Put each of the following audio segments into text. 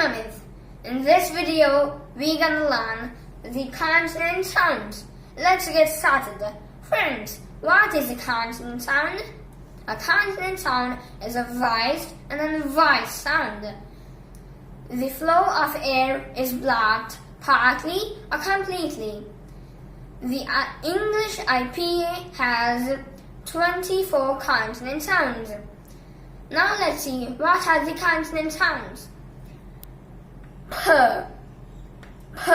Amit. In this video, we're gonna learn the consonant sounds. Let's get started. Friends, what is a consonant sound? A consonant sound is a voiced and unvoiced sound. The flow of air is blocked partly or completely. The English IPA has 24 consonant sounds. Now let's see what are the consonant sounds. P, P.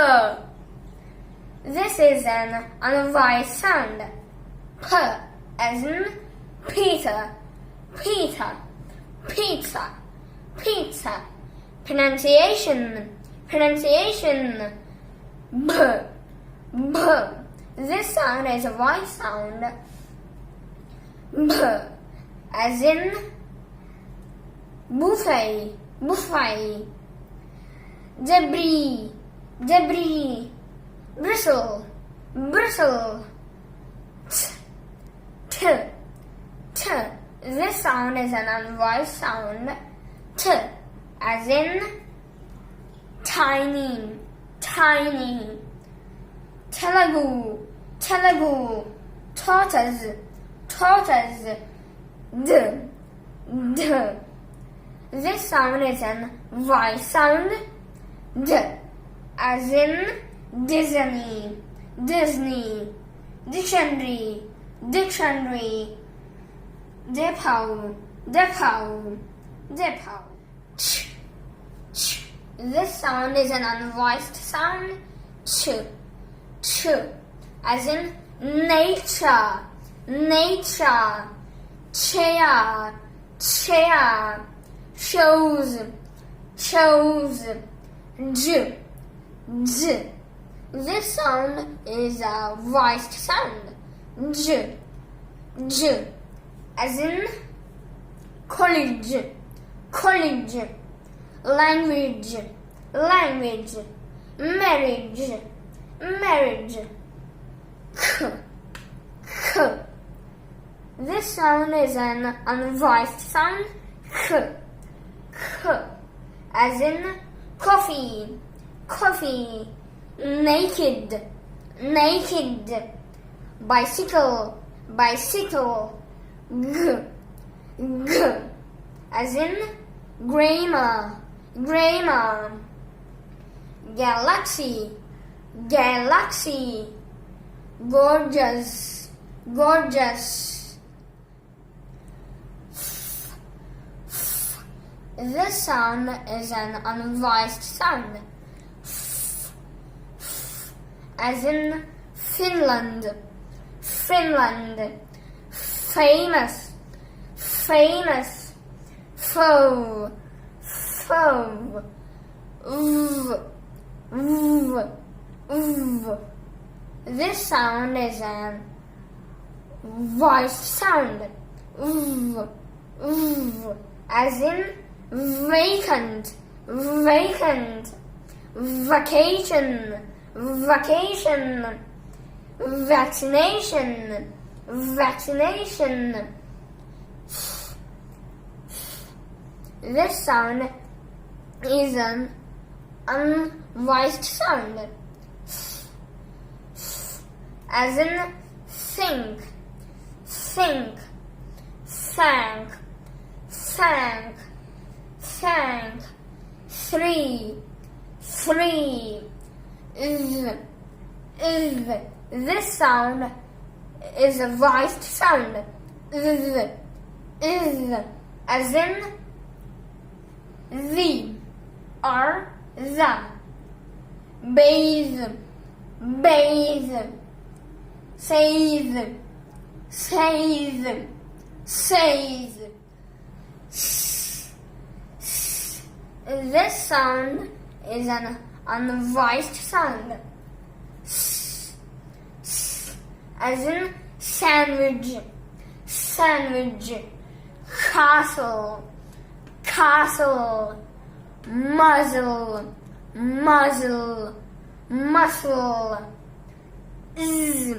This is an unvoiced sound. P as in Peter, Peter, pizza, pizza. Pronunciation, pronunciation. B, B. This sound is a voice sound. B as in buffet, buffet. Debris, debris. Bristle, bristle. T, T, T. This sound is an unvoiced sound. T as in tiny, tiny. Telugu, Telugu. Tortoise, tortoise. D, D. This sound is an voice sound. D as in Disney, Disney. Dictionary, dictionary. Depot, depot, depot. Ch, ch. This sound is an unvoiced sound. Ch, ch. As in nature, nature. Chair, chair. Shows, shows. J, j. This sound is a voiced sound. J, j. As in college, college. Language, language. Marriage, marriage. K, k. This sound is an unvoiced sound. K, k. As in coffee, coffee. Naked, naked. Bicycle, bicycle. G, g. As in grammar, grammar. Galaxy, galaxy. Gorgeous, gorgeous. This sound is an unvoiced sound. As in Finland, Finland. Famous, famous. Foe, foe. V, v, v. This sound is an voiced sound. V, v. As in vacant, vacant. Vacation, vacation. Vaccination, vaccination. This sound is an unvoiced sound. As in think, think. Thank, thank, thank. Three, three. Is. This sound is a voiced sound. Is. As in the or the. Bathe, bathe. Save, save, save. This sound is an unvoiced sound. As in sandwich, sandwich. Castle, castle. Muzzle, muzzle. Muscle. Is.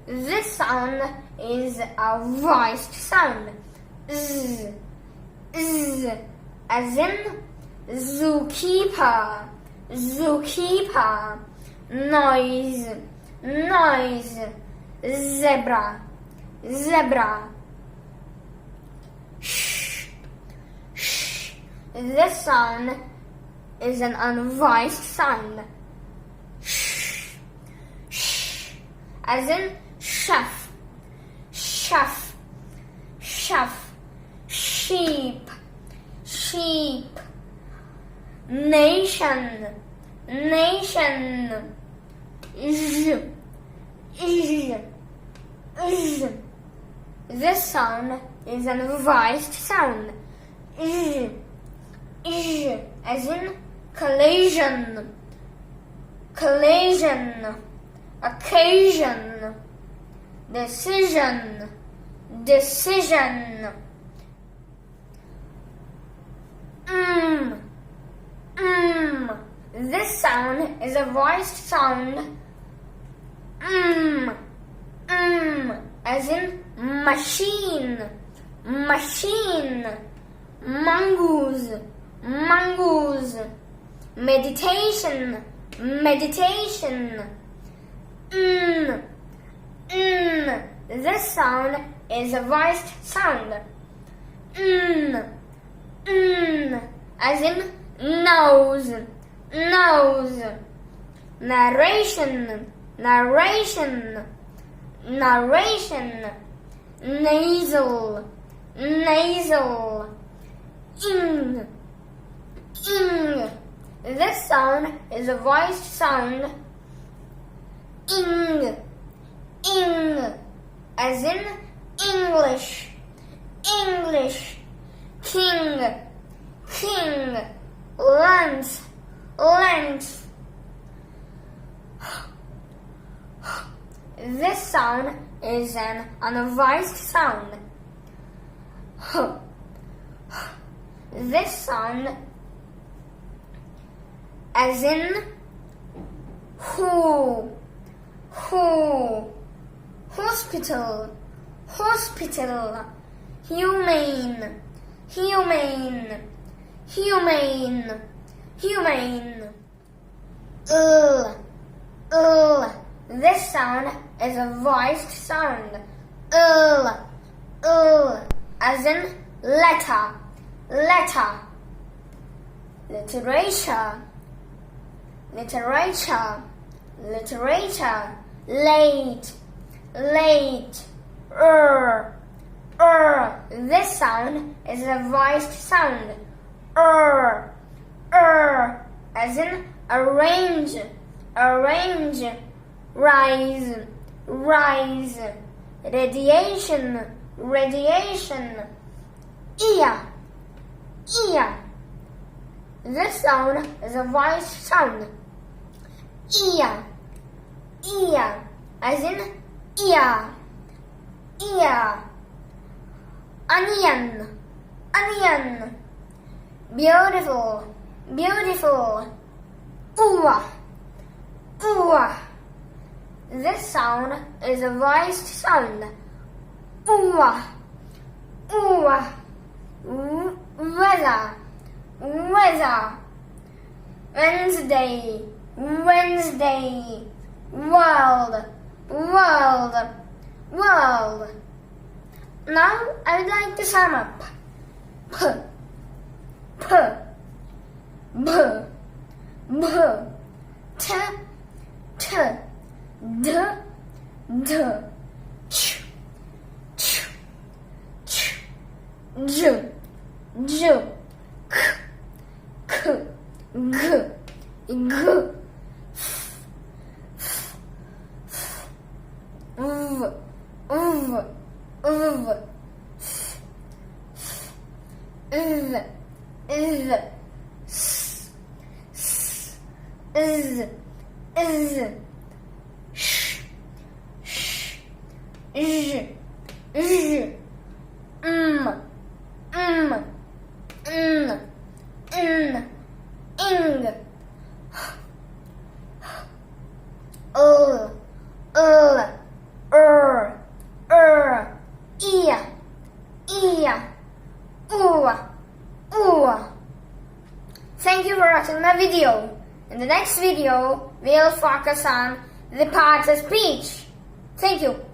This sound is a voiced sound. Z, Z, as in zookeeper, zookeeper. Noise, noise. Zebra, zebra. Shh, shh. This sound is an unvoiced sound. Shh, shh. As in chef, chef, chef. Sheep, sheep. Nation, nation. Z, z, z. This sound is an unvoiced sound. Z, z, as in collision, collision. Occasion, decision, decision. This sound is a voiced sound. As in machine, machine. Mongoose, mongoose. Meditation, meditation. This sound is a voiced sound. As in nose, nose. Narration, narration, narration. Nasal, nasal. Ing, ing. This sound is a voiced sound. Ing, ing. As in English, English. King, king. Length, length. This sound is an unvoiced sound. This sound, as in who, hospital, hospital. Humane, humane, humane, humane. This sound is a voiced sound. As in letter, letter. Literature, literature, literature. Late, late. This sound is a voiced sound. As in arrange, arrange. Rise, rise. Radiation, radiation. Ear, ear. This sound is a voiced sound. Ear, ear. As in ear, ear. Onion, onion. Beautiful, beautiful. Ooh, ooh. This sound is a voiced sound. Ooh, ooh. Weather, weather. Wednesday, Wednesday. World, world, world. Now I would like to sum up. P, p, b, b, t, t, d, d, ch, ch, ch, j, j, k, k, g, g. Ear, ear, ooh. ooh. Thank you for watching my video. In the next video, we'll focus on the parts of speech. Thank you.